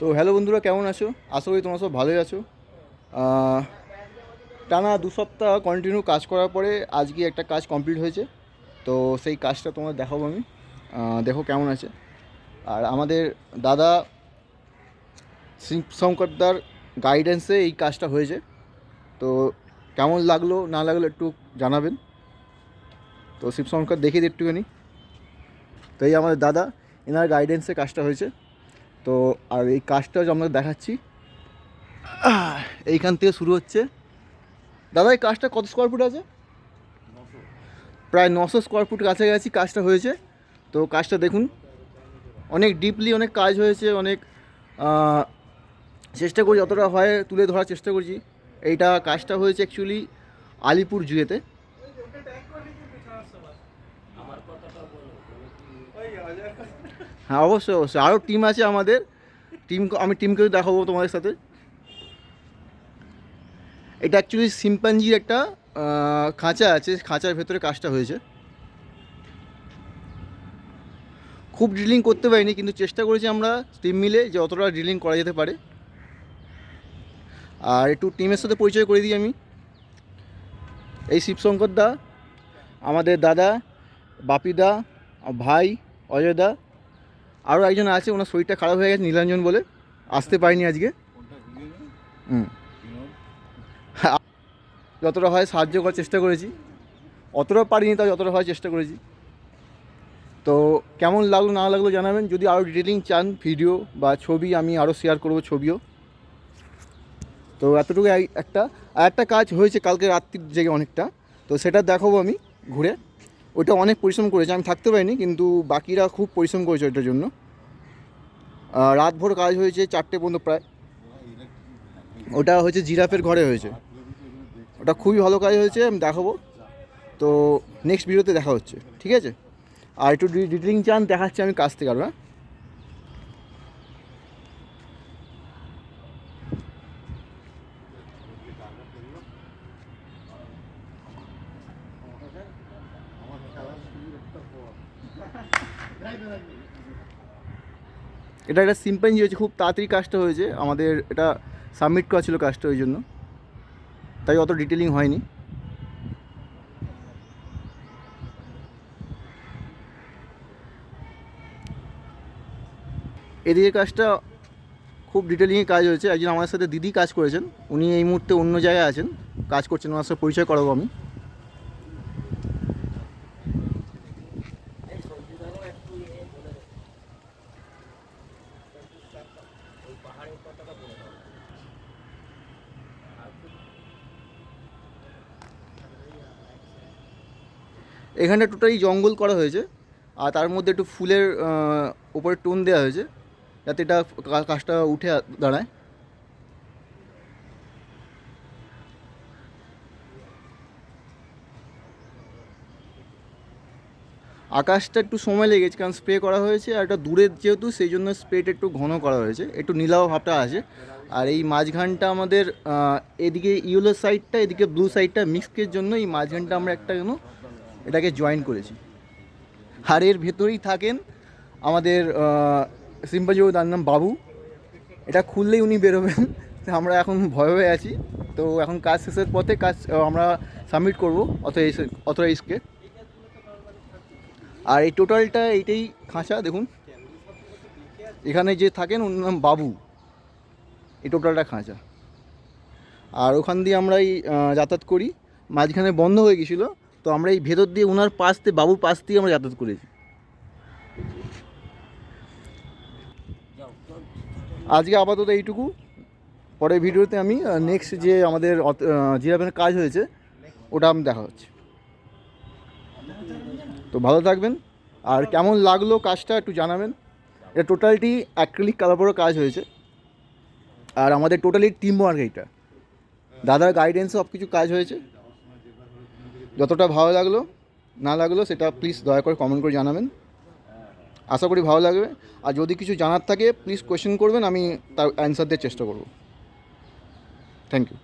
তো হ্যালো বন্ধুরা, কেমন আছো? আশা করি তোমরা সব ভালোই আছো। টানা 2 সপ্তাহ কন্টিনিউ কাজ করার পরে আজকে একটা কাজ কমপ্লিট হয়েছে। তো সেই কাজটা তোমার দেখাবো আমি। দেখো কেমন আছে। আর আমাদের দাদা শঙ্করদার গাইডেন্সে এই কাজটা হয়েছে। তো কেমন লাগলো না লাগলো একটু জানাবেন। তো শিবশঙ্কর দেখিয়ে দিই একটুখানি। তো এই আমাদের দাদা, এনার গাইডেন্সে কাজটা হয়েছে। তো আর এই কাজটা যে আমরা দেখাচ্ছি, এইখান থেকে শুরু হচ্ছে। দাদা এই কাজটা কত স্কোয়ার ফুট আছে? প্রায় 900 স্কোয়ার ফুট কাছাকাছি কাজটা হয়েছে। তো কাজটা দেখুন, অনেক ডিপলি অনেক কাজ হয়েছে। অনেক চেষ্টা করি যতটা হয় তুলে ধরার চেষ্টা করছি। এইটা কাজটা হয়েছে অ্যাকচুয়ালি আলিপুর জুয়েতে। হ্যাঁ, অবশ্যই অবশ্যই আরও টিম আছে আমাদের। আমি টিমকেও দেখাবো তোমাদের সাথে। এটা অ্যাকচুয়ালি শিম্পাঞ্জির একটা খাঁচা আছে, খাঁচার ভেতরে কাজটা হয়েছে। খুব ড্রিলিং করতে পারিনি, কিন্তু চেষ্টা করেছি আমরা টিম মিলে যে অতটা ড্রিলিং করা যেতে পারে। আর একটু টিমের সাথে পরিচয় করে দিই আমি। এই শিবশঙ্কর দা, আমাদের দাদা, বাপিদা, ভাই অজয় দা, আরও একজন আছে, ওনার শরীরটা খারাপ হয়ে গেছে, নীলাঞ্জন বলে আসতে পারিনি আজকে। যতটা হয় সাহায্য করার চেষ্টা করেছি, অতটা পারিনি, তাও যতটা হয় চেষ্টা করেছি। তো কেমন লাগলো না লাগলো জানাবেন। যদি আরও ডিটেলিং চান ভিডিও বা ছবি, আমি আরও শেয়ার করবো ছবিও। তো এতটুকু একটা কাজ হয়েছে কালকে রাত্রির জেগে অনেকটা, তো সেটা দেখাবো আমি ঘুরে। ওইটা অনেক পরিশ্রম করেছে, আমি থাকতে পারিনি, কিন্তু বাকিরা খুব পরিশ্রম করেছে ওইটার জন্য। রাতভর কাজ হয়েছে, 4টে পর্যন্ত প্রায়। ওটা হয়েছে জিরাফের ঘরে হয়েছে। ওটা খুবই ভালো কাজ হয়েছে, আমি দেখাবো। তো নেক্সট ভিডিওতে দেখা হচ্ছে, ঠিক আছে? আর একটু ডিটেলিং চান দেখাচ্ছি আমি কাজ থেকে আরও। হ্যাঁ, এটা একটা সিম্পেঞ্জি হয়েছে, খুব তাড়াতাড়ি কাজটা হয়েছে। আমাদের এটা সাবমিট করা ছিল কাজটা, ওই জন্য তাই অত ডিটেলিং হয়নি। এদিকে কাজটা খুব ডিটেলিংয়ে কাজ হয়েছে। একজন আমার সাথে দিদি কাজ করেছেন, উনি এই মুহূর্তে অন্য জায়গায় আছেন, কাজ করছেন। ওনার সাথে পরিচয় করাবো আমি। এখানটা টোটালি জঙ্গল করা হয়েছে, আর তার মধ্যে একটু ফুলের উপরে টোন দেওয়া হয়েছে, যাতে এটা কাজটা উঠে দাঁড়ায়। আকাশটা একটু সময় লেগেছে, কারণ স্প্রে করা হয়েছে, আর এটা দূরের যেহেতু সেই জন্য স্প্রেটা একটু ঘন করা হয়েছে, একটু নীলাভ ভাবটা আছে। আর এই মাঝখানটা আমাদের এদিকে ইয়েলো সাইডটা, এদিকে ব্লু সাইডটা মিক্সকের জন্য এই মাঝখানটা আমরা একটা এটাকে জয়েন করেছি। আর এর ভেতরেই থাকেন আমাদের সিম্পাজিও, তার নাম বাবু। এটা খুললেই উনি বেরোবেন। আমরা এখন ভয় হয়ে আছি। তো এখন কাজ শেষের পথে কাজ আমরা সাবমিট করবো অথরাইজকে। আর এই টোটালটা এইটাই খাঁচা দেখুন, এখানে যে থাকেন ওনার নাম বাবু। এই টোটালটা খাঁচা। আর ওখান দিয়ে আমরা এই যাতায়াত করি। মাঝখানে বন্ধ হয়ে গেছিলো, তো আমরা এই ভেতর দিয়ে ওনার পাশ দিয়ে, বাবুর পাশ দিয়ে আমরা যাতায়াত করেছি। আজকে আপাতত এইটুকু। পরের ভিডিওতে আমি নেক্সট যে আমাদের জিরাফের কাজ হয়েছে ওটা আমি দেখা হচ্ছে। তো ভালো থাকবেন। আর কেমন লাগলো কাজটা একটু জানাবেন। এটা টোটালটি অ্যাক্রিলিক কালারেরও কাজ হয়েছে। আর আমাদের টোটালি টিম ওয়ার্ক এইটা। দাদার গাইডেন্সে সব কিছু কাজ হয়েছে। যতটা ভালো লাগলো না লাগলো সেটা প্লিজ দয়া করে কমেন্ট করে জানাবেন। আশা করি ভালো লাগবে। আর যদি কিছু জানার থাকে প্লিজ কোয়েশ্চেন করবেন, আমি তার অ্যান্সার দেওয়ার চেষ্টা করব। Thank you.